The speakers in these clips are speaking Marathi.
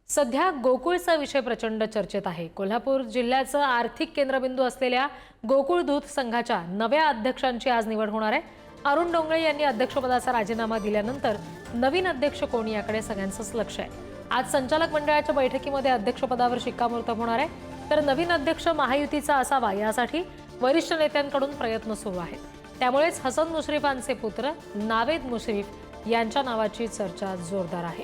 सध्या गोकुळचा विषय प्रचंड चर्चेत आहे। कोल्हापूर जिल्ह्याचं आर्थिक केंद्रबिंदू असलेल्या गोकुळ दूध संघाच्या नव्या अध्यक्षांची आज निवड होणार आहे। अरुण डोंगळे यांनी अध्यक्षपदाचा राजीनामा दिल्यानंतर नवीन अध्यक्ष कोण याकडे सगळ्यांचंच लक्ष आहे। आज संचालक मंडळाच्या बैठकीमध्ये अध्यक्षपदावर शिक्कामोर्तब होणार आहे, तर नवीन अध्यक्ष महायुतीचा असावा यासाठी वरिष्ठ नेत्यांकडून प्रयत्न सुरू आहेत। त्यामुळेच हसन मुश्रीफांचे पुत्र नावेद मुश्रीफ यांच्या नावाची चर्चा जोरदार आहे।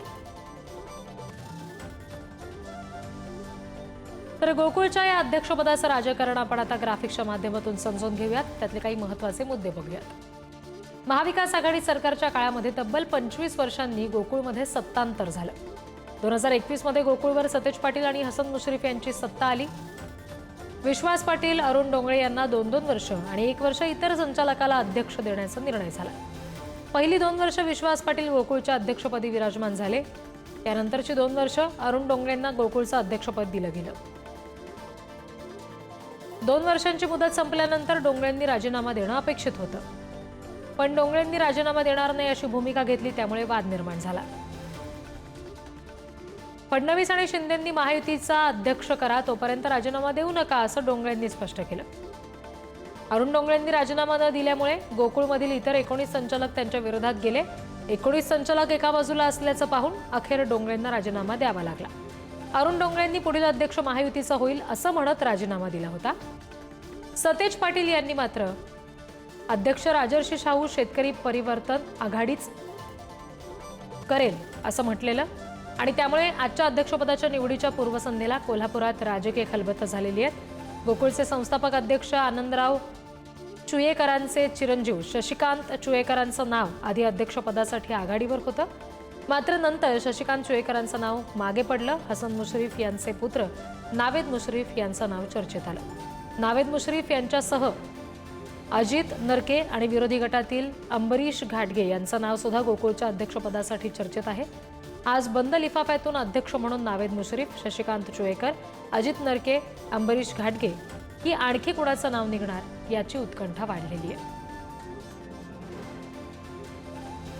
तर गोकुळच्या या अध्यक्षपदाचं राजकारण आपण आता ग्राफिक्सच्या माध्यमातून समजून घेऊयात। त्यातले काही महत्त्वाचे मुद्दे बघूयात। महाविकास आघाडी सरकारच्या काळामध्ये तब्बल 25 वर्षांनी गोकुळमध्ये सत्तांतर झालं। 2021 मध्ये गोकुळवर सतेज पाटील आणि हसन मुश्रीफ यांची सत्ता आली। विश्वास पाटील, अरुण डोंगळे यांना 2-2 वर्ष आणि 1 वर्ष इतर संचालकाला अध्यक्ष देण्याचा निर्णय झाला। पहिली 2 वर्ष विश्वास पाटील गोकुळच्या अध्यक्षपदी विराजमान झाले। त्यानंतरची 2 वर्ष अरुण डोंगळेंना गोकुळचं अध्यक्षपद दिलं गेलं। 2 वर्षांची मुदत संपल्यानंतर डोंगळेंनी राजीनामा देणं अपेक्षित होतं, पण डोंगळेंनी राजीनामा देणार नाही अशी भूमिका घेतली, त्यामुळे वाद निर्माण झाला। फडणवीस आणि शिंदेंनी महायुतीचा अध्यक्ष करा, तोपर्यंत राजीनामा देऊ नका असं डोंगळेंनी स्पष्ट केलं। अरुण डोंगळेंनी राजीनामा न दिल्यामुळे गोकुळमधील इतर 19 संचालक त्यांच्या विरोधात गेले। 19 संचालक एका बाजूला असल्याचं पाहून अखेर डोंगळेंना राजीनामा द्यावा लागला। अरुण डोंगळेंनी पुढील अध्यक्ष महायुतीचा होईल असं म्हणत राजीनामा दिला होता। सतेज पाटील यांनी मात्र अध्यक्ष राजर्षी शाहू शेतकरी परिवर्तन आघाडीच करेल असं म्हटलेलं, आणि त्यामुळे आजच्या अध्यक्षपदाच्या निवडीच्या पूर्वसंध्येला कोल्हापुरात राजकीय खलबतं झालेली आहेत। गोकुळचे संस्थापक अध्यक्ष आनंदराव चुयेकरांचे चिरंजीव शशिकांत चुयेकरांचं नाव आधी अध्यक्षपदासाठी आघाडीवर होतं, मात्र नंतर शशिकांत चुयेकरांचं नाव मागे पडलं। हसन मुश्रीफ यांचे पुत्र नावेद मुश्रीफ यांचं नाव चर्चेत आलं। नावेद मुश्रीफ यांच्यासह अजित नरके आणि विरोधी गटातील अंबरीश घाटगे यांचं नाव सुद्धा गोकुळच्या अध्यक्षपदासाठी चर्चेत आहे। आज बंद लिफाफ्यातून अध्यक्ष म्हणून नावेद मुश्रीफ, शशिकांत चुयेकर, अजित नरके, अंबरीश घाटगे ही आणखी कुणाचं नाव निघणार याची उत्कंठा वाढलेली आहे।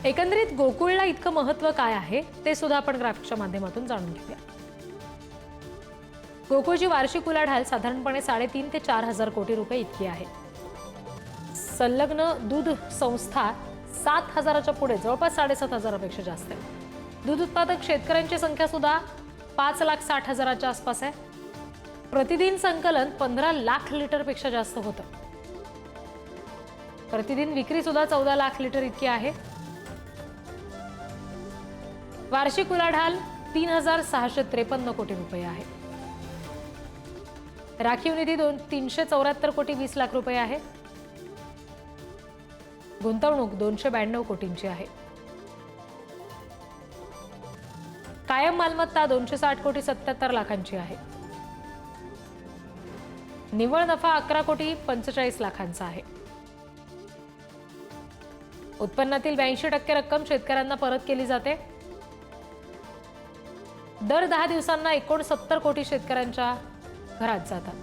एकंदरीत गोकुळला इतकं महत्त्व काय आहे ते सुद्धा आपण ग्राफिक्सच्या माध्यमातून जाणून घेऊया। गोकुळची वार्षिक उलाढाल साधारणपणे 3.5 ते 4 हजार कोटी रुपये इतकी आहे। संलग्न दूध संस्था 7,000च्या पुढे, जवळपास 7,500पेक्षा जास्त आहे। दूध उत्पादक शेतकऱ्यांची संख्या सुद्धा 5,60,000च्या आसपास आहे। प्रतिदिन संकलन 15 लाख लिटरपेक्षा जास्त होतं। प्रतिदिन विक्री सुद्धा 14 लाख लिटर इतकी आहे। वार्षिक उलाढाल 3,653 कोटी रुपये आहे। राखीव निधी 374 कोटी 20 लाख रुपये आहे। गुंतवणूक 292 कोटींची आहे। कायम मालमत्ता 260 कोटी 77 लाखांची आहे। निव्वळ नफा 11 कोटी 45 लाखांचा आहे। उत्पन्नातील 82% रक्कम शेतकऱ्यांना परत केली जाते। दर 10 दिवसांना 69 कोटी शेतकऱ्यांच्या घरात जातात,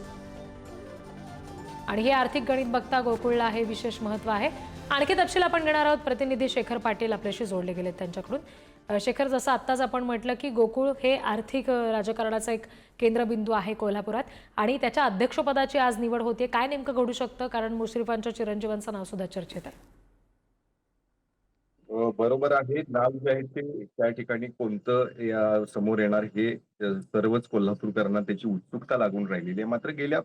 आणि हे आर्थिक गणित बघता गोकुळला हे विशेष महत्त्व आहे। आणखी तपशील आपण घेणार आहोत। प्रतिनिधी शेखर पाटील आपल्याशी जोडले गेलेत त्यांच्याकडून। शेखर, जसं आत्ताच आपण म्हटलं की गोकुळ हे आर्थिक राजकारणाचा एक केंद्रबिंदू आहे कोल्हापुरात, आणि त्याच्या अध्यक्षपदाची आज निवड होते, काय नेमकं घडू शकतं? कारण मुश्रीफांच्या चिरंजीवांचं नाव सुद्धा चर्चेत आहे। बरोबर आहे. नाव जे आहे ते त्या ठिकाणी कोणतं समोर येणार हे सर्वच कोल्हापूरकरांना त्याची उत्सुकता लागून राहिलेली आहे. मात्र गेल्या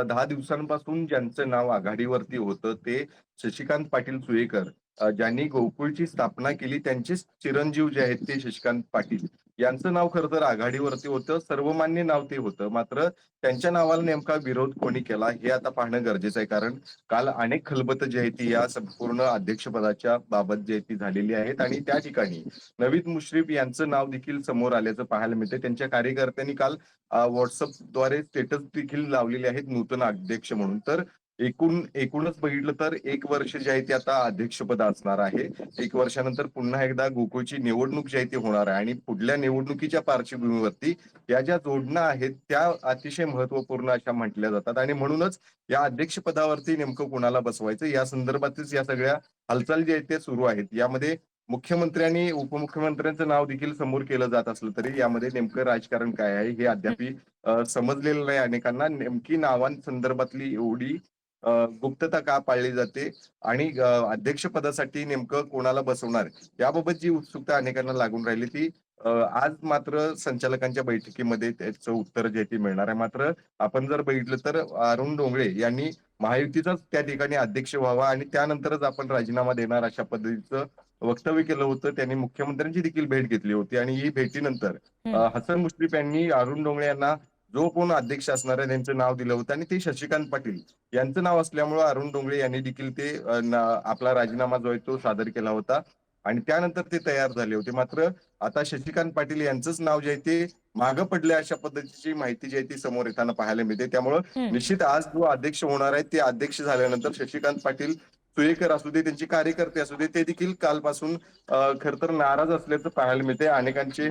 10 दिवसांपासून ज्यांचं नाव आघाडीवरती होतं ते शशिकांत पाटील सुयेकर, ज्यांनी गोकुळची स्थापना केली, त्यांचेच चिरंजीव जे आहेत ते शशिकांत पाटील यांचं नाव खरं तर आघाडीवरती होतं, सर्वमान्य नाव ते होतं। मात्र त्यांच्या नावाला नेमका विरोध कोणी केला हे आता पाहणं गरजेचं आहे, कारण काल अनेक खलबतं जी आहेत ती या संपूर्ण अध्यक्षपदाच्या बाबत जी आहे ती झालेली आहेत, आणि त्या ठिकाणी नवीद मुश्रीफ यांचं नाव देखील समोर आल्याचं पाहायला मिळते। त्यांच्या कार्यकर्त्यांनी काल व्हॉट्सअपद्वारे स्टेटस देखील लावलेले आहेत नूतन अध्यक्ष म्हणून। तर एकूणच बघितलं तर 1 वर्ष जे आहे ते आता अध्यक्षपद असणार आहे। 1 वर्षानंतर पुन्हा एकदा गोकुळची निवडणूक जी आहे ती होणार आहे, आणि पुढल्या निवडणुकीच्या पार्श्वभूमीवरती या ज्या जोडणा आहेत त्या अतिशय महत्वपूर्ण अशा म्हटल्या जातात, आणि म्हणूनच या अध्यक्षपदावरती नेमकं कुणाला बसवायचं या संदर्भातच या सगळ्या हालचाली जी आहेत त्या सुरू आहेत। यामध्ये मुख्यमंत्री आणि उपमुख्यमंत्र्यांचं नाव देखील समोर केलं जात असलं तरी यामध्ये नेमकं राजकारण काय आहे हे अद्याप समजलेलं नाही अनेकांना. नेमकी नावांसंदर्भातली एवढी गुप्तता का पाळली जाते आणि अध्यक्षपदासाठी नेमकं कोणाला बसवणार याबाबत जी उत्सुकता अनेकांना लागून राहिली ती आज मात्र संचालकांच्या बैठकीमध्ये त्याचं उत्तर जे आहे ते मिळणार आहे. मात्र आपण जर बघितलं तर अरुण डोंगळे यांनी महायुतीचाच त्या ठिकाणी अध्यक्ष व्हावा आणि त्यानंतरच आपण राजीनामा देणार अशा पद्धतीचं वक्तव्य केलं होतं. त्यांनी मुख्यमंत्र्यांची देखील भेट घेतली होती आणि ही भेटीनंतर हसन मुश्रीफ यांनी अरुण डोंगळे यांना जो कोण अध्यक्ष असणार आहे त्यांचं नाव दिलं होतं आणि ते शशिकांत पाटील यांचं नाव असल्यामुळे अरुण डोंगळे यांनी देखील ते आपला राजीनामा जो आहे तो सादर केला होता आणि त्यानंतर ते तयार झाले होते. मात्र आता शशिकांत पाटील यांचंच नाव जे आहे ते मागं पडले अशा पद्धतीची माहिती जी आहे ती समोर येताना पाहायला मिळते. त्यामुळं निश्चित आज जो अध्यक्ष होणार आहे ते अध्यक्ष झाल्यानंतर शशिकांत पाटील सुयेकर असू दे त्यांचे कार्यकर्ते असू दे ते देखील कालपासून खर तर नाराज असल्याचं पाहायला मिळते. अनेकांचे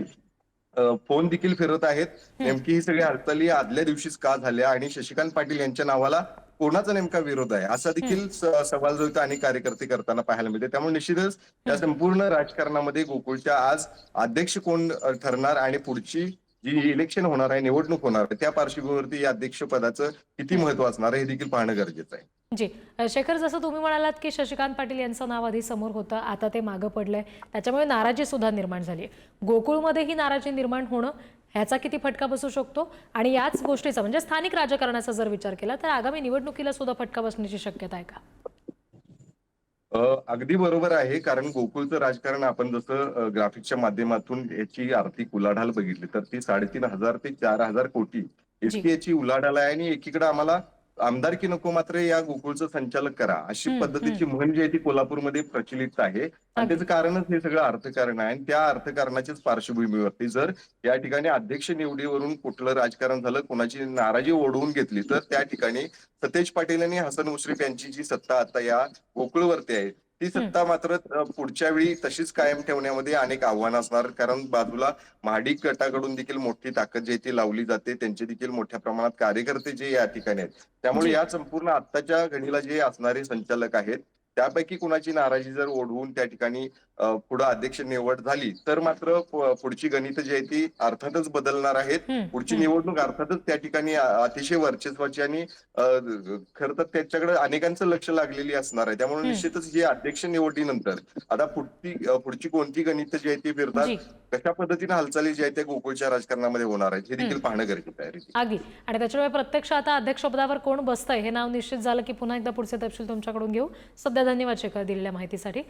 फोन देखील फिरत आहेत. नेमकी ही सगळी हालचाली आदल्या दिवशीच का झाल्या आणि शशिकांत पाटील यांच्या नावाला कोणाचा नेमका विरोध आहे असा देखील सवाल जो अनेक कार्यकर्ते करताना पाहायला मिळते. त्यामुळे निश्चितच या संपूर्ण राजकारणामध्ये गोकुळच्या आज अध्यक्ष कोण ठरणार आणि पुढची जी इलेक्शन होणार आहे निवडणूक होणार आहे त्या पार्श्वभूमीवरती या अध्यक्ष पदाचं किती महत्व असणार आहे हे देखील पाहणं गरजेचं आहे. जी शेखर, जसं तुम्ही म्हणालात की शशिकांत पाटील यांचं नाव आधी समोर होतं, आता ते मागं पडलंय, त्याच्यामुळे नाराजी सुद्धा निर्माण झाली. गोकुळमध्ये ही नाराजी निर्माण होणं ह्याचा किती फटका बसू शकतो आणि याच गोष्टीचा म्हणजे स्थानिक राजकारणाचा जर विचार केला तर आगामी निवडणुकीला सुद्धा फटका बसण्याची शक्यता आहे का? अगदी बरोबर आहे. कारण गोकुळचं राजकारण आपण जसं ग्राफिक्सच्या माध्यमातून याची आर्थिक उलाढाल बघितली तर ती 3,500 ते 4,000 कोटी इतकी याची उलाढाल आहे आणि एकीकडे आम्हाला आमदारकी नको मात्र या गोकुळचं संचालक करा अशी पद्धतीची मोहीम जी आहे ती कोल्हापूरमध्ये प्रचलित आहे आणि त्याचं कारणच हे सगळं अर्थकारण आहे आणि त्या अर्थकारणाच्याच पार्श्वभूमीवरती जर या ठिकाणी अध्यक्ष निवडीवरून कुठलं राजकारण झालं कोणाची नाराजी ओढवून घेतली तर त्या ठिकाणी सतेज पाटील आणि हसन मुश्रीफ यांची जी सत्ता आता या गोकुळवरती आहे ती सत्ता मात्र पुढच्या वेळी तशीच कायम ठेवण्यामध्ये अनेक आव्हानं असणार. कारण बाजूला महाडिक गटाकडून देखील मोठी ताकद जी ती लावली जाते. त्यांचे देखील मोठ्या प्रमाणात कार्यकर्ते जे या ठिकाणी आहेत. त्यामुळे या संपूर्ण आत्ताच्या घडीला जे असणारे संचालक आहेत त्यापैकी कुणाची नाराजी जर ओढवून त्या ठिकाणी पुढे अध्यक्ष निवड झाली तर मात्र पुढची गणित जी आहे ती अर्थातच बदलणार आहेत. पुढची निवडणूक अर्थातच त्या ठिकाणी अतिशय वर्चस्वाची आणि खर तर त्याच्याकडे अनेकांचं लक्ष लागलेली असणार आहे. त्यामुळे निश्चितच ही अध्यक्ष निवडीनंतर आता पुढची कोणती गणित जी आहे ती फिरतात कशा पद्धतीने हालचाली जी आहे त्या गोकुळच्या राजकारणामध्ये होणार आहेत हे देखील पाहणं गरजेचं आहे. अगदी. आणि त्याच्यामुळे प्रत्यक्ष आता अध्यक्षपदावर कोण बसतंय हे नाव निश्चित झालं की पुन्हा एकदा पुढचे तपशील तुमच्याकडून घेऊ. सध्या धन्यवाद शेखर दिलेल्या माहितीसाठी.